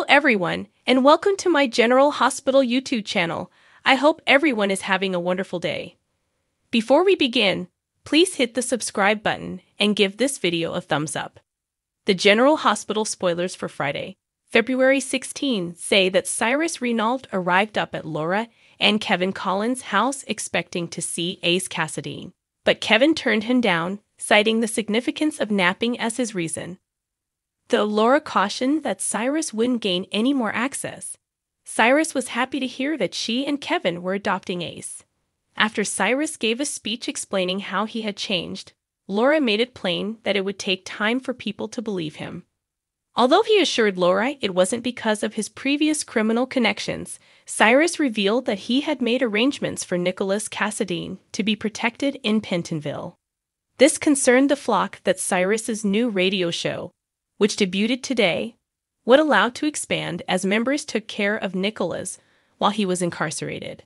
everyone, and welcome to my General Hospital YouTube channel. I hope everyone is having a wonderful day. Before we begin, please hit the subscribe button and give this video a thumbs up. The General Hospital spoilers for Friday, February 16, say that Cyrus Renault arrived up at Laura and Kevin Collins' house expecting to see Ace Cassidy, but Kevin turned him down, citing the significance of napping as his reason. Though Laura cautioned that Cyrus wouldn't gain any more access, Cyrus was happy to hear that she and Kevin were adopting Ace. After Cyrus gave a speech explaining how he had changed, Laura made it plain that it would take time for people to believe him. Although he assured Laura it wasn't because of his previous criminal connections, Cyrus revealed that he had made arrangements for Nicholas Cassadine to be protected in Pentonville. This concerned the flock that Cyrus's new radio show, which debuted today, would allow to expand as members took care of Nicholas while he was incarcerated.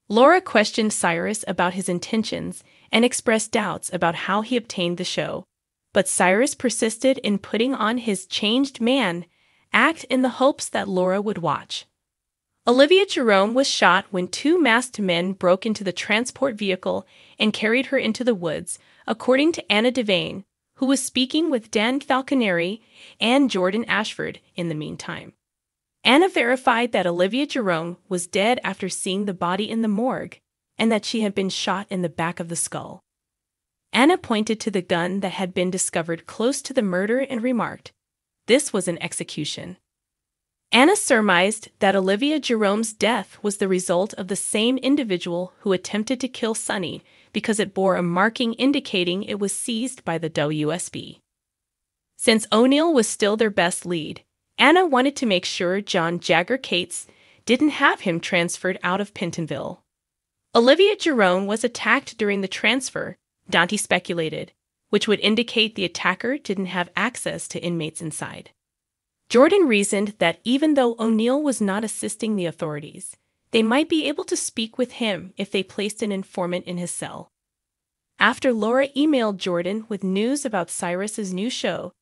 Laura questioned Cyrus about his intentions and expressed doubts about how he obtained the show, but Cyrus persisted in putting on his changed man act in the hopes that Laura would watch. Olivia Jerome was shot when two masked men broke into the transport vehicle and carried her into the woods, according to Anna Devane, who was speaking with Dan Falconeri and Jordan Ashford in the meantime. Anna verified that Olivia Jerome was dead after seeing the body in the morgue and that she had been shot in the back of the skull. Anna pointed to the gun that had been discovered close to the murder and remarked, "This was an execution." Anna surmised that Olivia Jerome's death was the result of the same individual who attempted to kill Sonny because it bore a marking indicating it was seized by the WSB. Since O'Neill was still their best lead, Anna wanted to make sure John Jagger Cates didn't have him transferred out of Pentonville. Olivia Jerome was attacked during the transfer, Dante speculated, which would indicate the attacker didn't have access to inmates inside. Jordan reasoned that even though O'Neill was not assisting the authorities, they might be able to speak with him if they placed an informant in his cell. After Laura emailed Jordan with news about Cyrus's new show,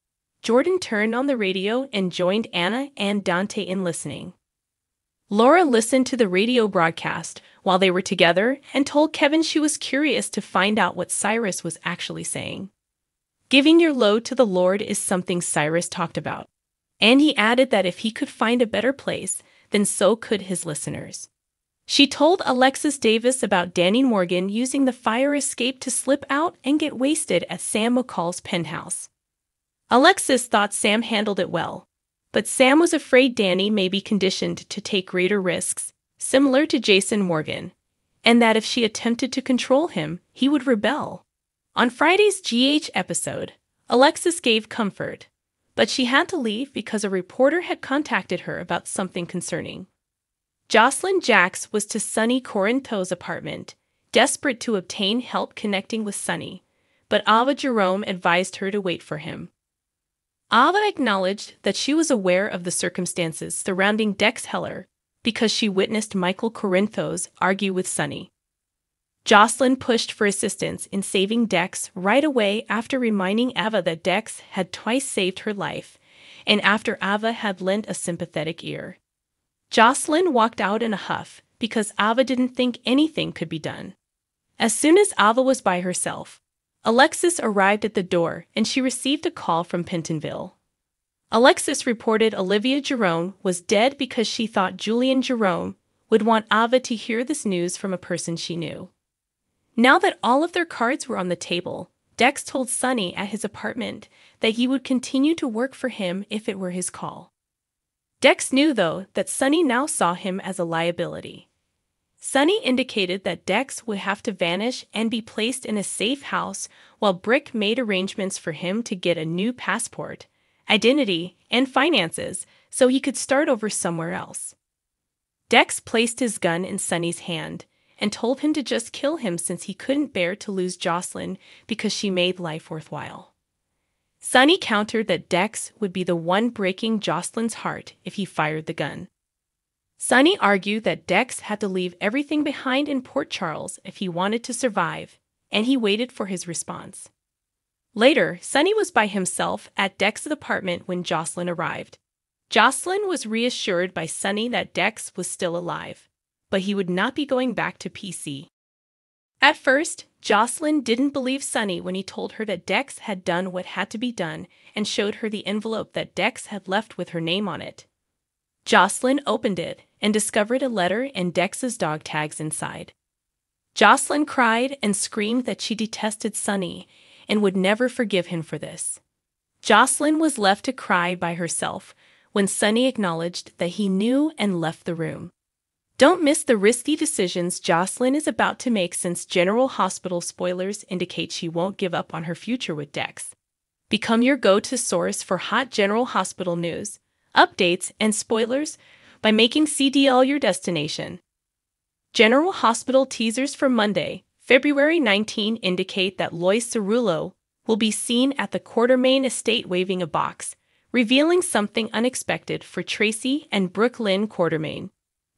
Jordan turned on the radio and joined Anna and Dante in listening. Laura listened to the radio broadcast while they were together and told Kevin she was curious to find out what Cyrus was actually saying. Giving your load to the Lord is something Cyrus talked about, and he added that if he could find a better place, then so could his listeners. She told Alexis Davis about Danny Morgan using the fire escape to slip out and get wasted at Sam McCall's penthouse. Alexis thought Sam handled it well, but Sam was afraid Danny may be conditioned to take greater risks, similar to Jason Morgan, and that if she attempted to control him, he would rebel. On Friday's GH episode, Alexis gave comfort, but she had to leave because a reporter had contacted her about something concerning. Jocelyn Jacks was to Sonny Corinto's apartment, desperate to obtain help connecting with Sonny, but Ava Jerome advised her to wait for him. Ava acknowledged that she was aware of the circumstances surrounding Dex Heller because she witnessed Michael Corinthos argue with Sonny. Jocelyn pushed for assistance in saving Dex right away after reminding Ava that Dex had twice saved her life, and after Ava had lent a sympathetic ear. Jocelyn walked out in a huff because Ava didn't think anything could be done. As soon as Ava was by herself, Alexis arrived at the door and she received a call from Pentonville. Alexis reported Olivia Jerome was dead because she thought Julian Jerome would want Ava to hear this news from a person she knew. Now that all of their cards were on the table, Dex told Sonny at his apartment that he would continue to work for him if it were his call. Dex knew, though, that Sonny now saw him as a liability. Sonny indicated that Dex would have to vanish and be placed in a safe house while Brick made arrangements for him to get a new passport, identity, and finances so he could start over somewhere else. Dex placed his gun in Sonny's hand and told him to just kill him since he couldn't bear to lose Jocelyn because she made life worthwhile. Sonny countered that Dex would be the one breaking Jocelyn's heart if he fired the gun. Sonny argued that Dex had to leave everything behind in Port Charles if he wanted to survive, and he waited for his response. Later, Sonny was by himself at Dex's apartment when Jocelyn arrived. Jocelyn was reassured by Sonny that Dex was still alive, but he would not be going back to PC. At first, Jocelyn didn't believe Sonny when he told her that Dex had done what had to be done and showed her the envelope that Dex had left with her name on it. Jocelyn opened it and discovered a letter and Dex's dog tags inside. Jocelyn cried and screamed that she detested Sonny and would never forgive him for this. Jocelyn was left to cry by herself when Sonny acknowledged that he knew and left the room. Don't miss the risky decisions Jocelyn is about to make, since General Hospital spoilers indicate she won't give up on her future with Dex. Become your go-to source for hot General Hospital news, updates, and spoilers by making CDL your destination. General Hospital teasers for Monday, February 19 indicate that Lois Cerullo will be seen at the Quartermaine estate waving a box, revealing something unexpected for Tracy and Brooke Lynn Quartermaine.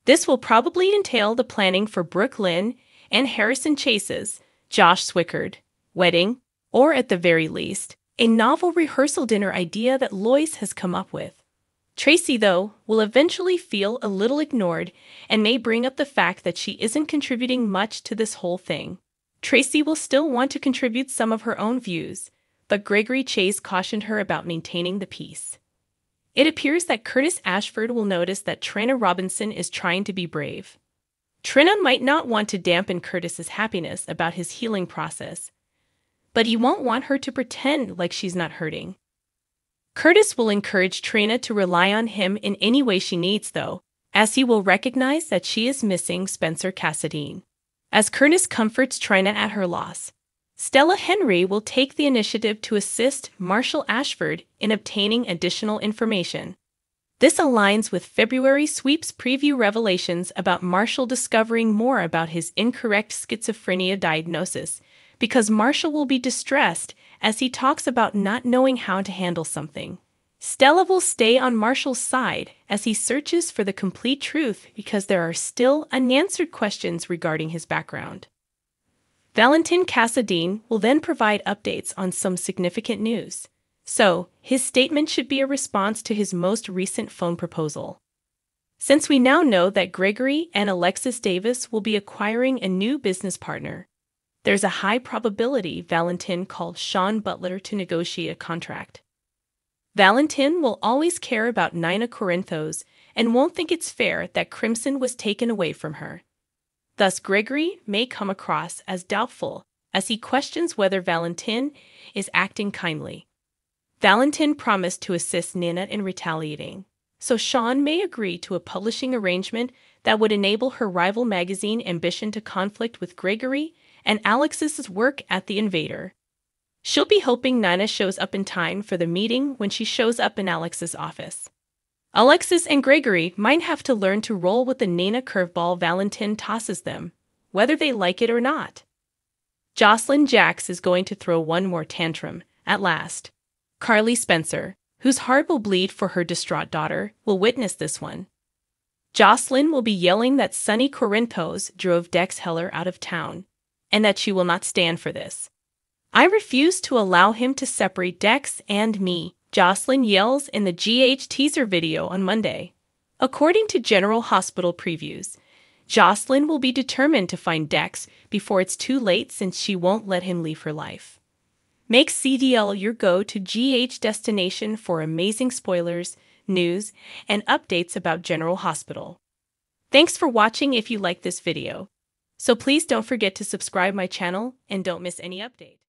This will probably entail the planning for Brooke Lynn and Harrison Chase's, Josh Swickard, wedding, or at the very least, a novel rehearsal dinner idea that Lois has come up with. Tracy, though, will eventually feel a little ignored and may bring up the fact that she isn't contributing much to this whole thing. Tracy will still want to contribute some of her own views, but Gregory Chase cautioned her about maintaining the peace. It appears that Curtis Ashford will notice that Trina Robinson is trying to be brave. Trina might not want to dampen Curtis's happiness about his healing process, but he won't want her to pretend like she's not hurting. Curtis will encourage Trina to rely on him in any way she needs, though, as he will recognize that she is missing Spencer Cassadine. As Curtis comforts Trina at her loss, Stella Henry will take the initiative to assist Marshall Ashford in obtaining additional information. This aligns with February Sweep's preview revelations about Marshall discovering more about his incorrect schizophrenia diagnosis, because Marshall will be distressed as he talks about not knowing how to handle something. Stella will stay on Marshall's side as he searches for the complete truth, because there are still unanswered questions regarding his background. Valentin Cassadine will then provide updates on some significant news, so his statement should be a response to his most recent phone proposal. Since we now know that Gregory and Alexis Davis will be acquiring a new business partner, there's a high probability Valentin called Sean Butler to negotiate a contract. Valentin will always care about Nina Corinthos and won't think it's fair that Crimson was taken away from her. Thus, Gregory may come across as doubtful as he questions whether Valentin is acting kindly. Valentin promised to assist Nina in retaliating, so Sean may agree to a publishing arrangement that would enable her rival magazine Ambition to conflict with Gregory and Alexis's work at The Invader. She'll be hoping Nina shows up in time for the meeting when she shows up in Alex's office. Alexis and Gregory might have to learn to roll with the Nina curveball Valentin tosses them, whether they like it or not. Jocelyn Jacks is going to throw one more tantrum, at last. Carly Spencer, whose heart will bleed for her distraught daughter, will witness this one. Jocelyn will be yelling that Sonny Corinthos drove Dex Heller out of town, and that she will not stand for this. I refuse to allow him to separate Dex and me, Jocelyn yells in the GH teaser video on Monday. According to General Hospital previews, Jocelyn will be determined to find Dex before it's too late, since she won't let him leave her life. Make CDL your go-to GH destination for amazing spoilers, news, and updates about General Hospital. Thanks for watching. If you like this video, so please don't forget to subscribe my channel and don't miss any update.